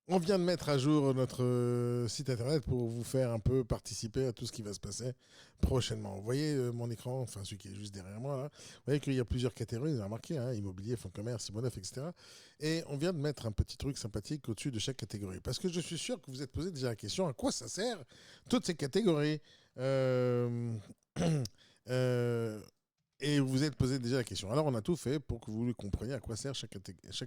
On vient de mettre à jour notre site internet pour vous faire un peu participer à tout ce qui va se passer prochainement. Vous voyez mon écran, enfin celui qui est juste derrière moi là. Vous voyez qu'il y a plusieurs catégories, vous avez remarqué, hein, immobilier, fonds de commerce, Simonef, etc. Et on vient de mettre un petit truc sympathique au-dessus de chaque catégorie. Parce que je suis sûr que vous êtes posé déjà la question, à quoi ça sert toutes ces catégories. Euh, euh, Et vous vous êtes posé déjà la question. Alors, on a tout fait pour que vous compreniez à quoi sert chaque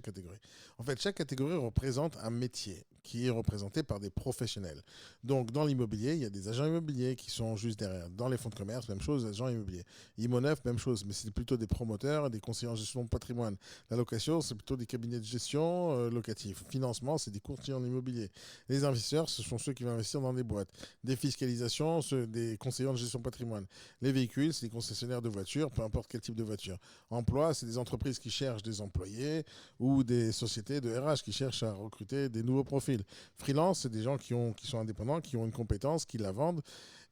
catégorie. En fait, chaque catégorie représente un métier qui est représenté par des professionnels. Donc, dans l'immobilier, il y a des agents immobiliers qui sont juste derrière. Dans les fonds de commerce, même chose, agents immobiliers. Imo9, même chose, mais c'est plutôt des promoteurs, des conseillers en gestion de patrimoine. La location, c'est plutôt des cabinets de gestion locatifs. Financement, c'est des courtiers en immobilier. Les investisseurs, ce sont ceux qui vont investir dans des boîtes. Défiscalisation, des conseillers en gestion de patrimoine. Les véhicules, c'est des concessionnaires de voitures, peu importe quel type de voiture. Emploi, c'est des entreprises qui cherchent des employés ou des sociétés de RH qui cherchent à recruter des nouveaux profils. Freelance, c'est des gens qui sont indépendants, qui ont une compétence, qui la vendent.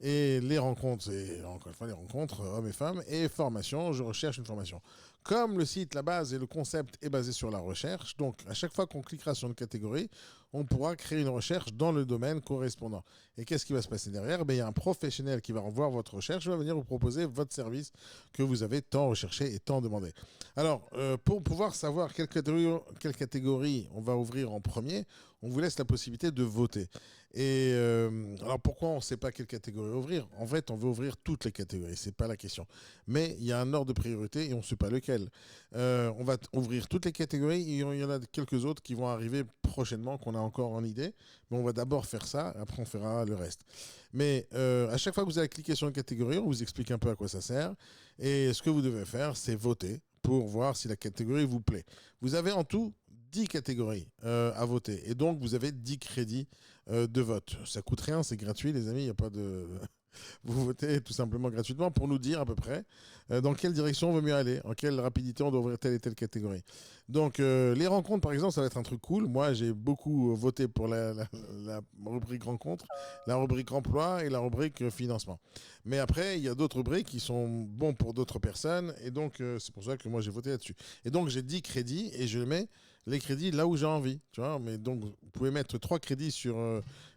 Et les rencontres, c'est encore une fois les rencontres, hommes et femmes. Et formation, je recherche une formation. Comme le site, la base et le concept est basé sur la recherche, donc à chaque fois qu'on cliquera sur une catégorie, on pourra créer une recherche dans le domaine correspondant. Et qu'est-ce qui va se passer derrière? Ben, il y a un professionnel qui va revoir votre recherche, va venir vous proposer votre service que vous avez tant recherché et tant demandé. Alors, pour pouvoir savoir quelle catégorie on va ouvrir en premier, on vous laisse la possibilité de voter. Et alors, pourquoi on ne sait pas quelle catégorie ouvrir? En fait, on veut ouvrir toutes les catégories, c'est pas la question. Mais il y a un ordre de priorité et on ne sait pas lequel. On va ouvrir toutes les catégories et il y en a quelques autres qui vont arriver prochainement qu'on a encore en idée. Mais on va d'abord faire ça, après on fera le reste. Mais à chaque fois que vous allez cliquer sur une catégorie, on vous explique un peu à quoi ça sert. Et ce que vous devez faire, c'est voter pour voir si la catégorie vous plaît. Vous avez en tout 10 catégories à voter. Et donc, vous avez 10 crédits de vote. Ça coûte rien, c'est gratuit, les amis. Il n'y a pas de. Vous votez tout simplement gratuitement pour nous dire à peu près dans quelle direction on veut mieux aller, en quelle rapidité on doit ouvrir telle et telle catégorie. Donc les rencontres, par exemple, ça va être un truc cool. Moi, j'ai beaucoup voté pour la rubrique rencontre, la rubrique emploi et la rubrique financement. Mais après, il y a d'autres rubriques qui sont bons pour d'autres personnes et donc c'est pour ça que moi j'ai voté là-dessus. Et donc j'ai 10 crédits et je mets les crédits là où j'ai envie, tu vois. Mais donc vous pouvez mettre 3 crédits sur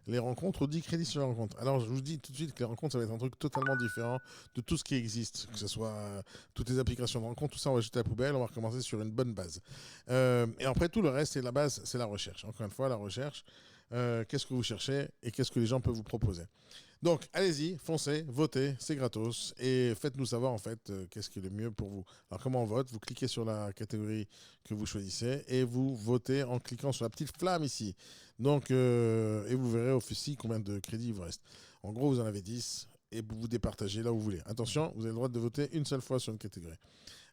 les rencontres ou 10 crédits sur les rencontres. Alors je vous dis tout de suite que les rencontres, ça va être un truc totalement différent de tout ce qui existe, que ce soit toutes les applications de rencontres, tout ça on va jeter à la poubelle, on va recommencer sur une bonne base. Et après tout le reste, c'est la base, c'est la recherche. Encore une fois, la recherche, qu'est-ce que vous cherchez et qu'est-ce que les gens peuvent vous proposer. Donc, allez-y, foncez, votez, c'est gratos et faites-nous savoir en fait qu'est-ce qui est le mieux pour vous. Alors, comment on vote? Vous cliquez sur la catégorie que vous choisissez et vous votez en cliquant sur la petite flamme ici. Donc, et vous verrez aussi combien de crédits il vous reste. En gros, vous en avez 10 et vous vous départagez là où vous voulez. Attention, vous avez le droit de voter une seule fois sur une catégorie.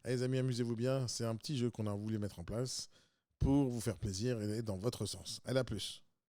Allez, les amis, amusez-vous bien. C'est un petit jeu qu'on a voulu mettre en place pour vous faire plaisir et aller dans votre sens. Allez, à plus.